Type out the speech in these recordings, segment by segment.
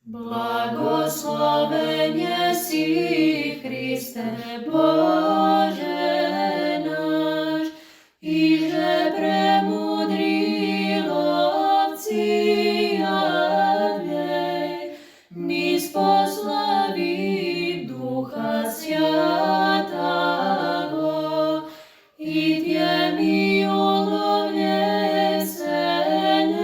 Благословення сі, Христе Боже наш, іже премудрі ловці явлей, ні спославі Духа Святого, і тємі уловлє сененую,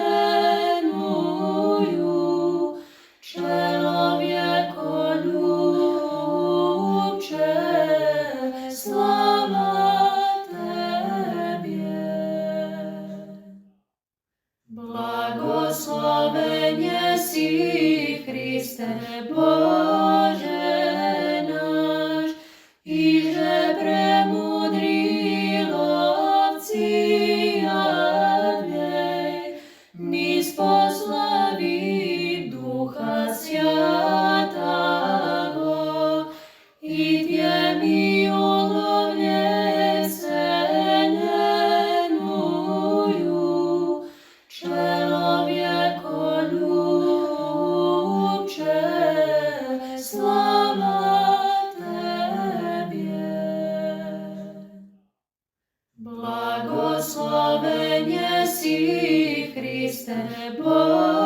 человеколюбче, слава Тебе. Благословення сі, Христе Боже наш, іже премудрі ловці явлей, ні спославі Духа Святого, і тємі уловлє сененую, человеколюбче, слава Тебе. Благословення сі, Христе Боже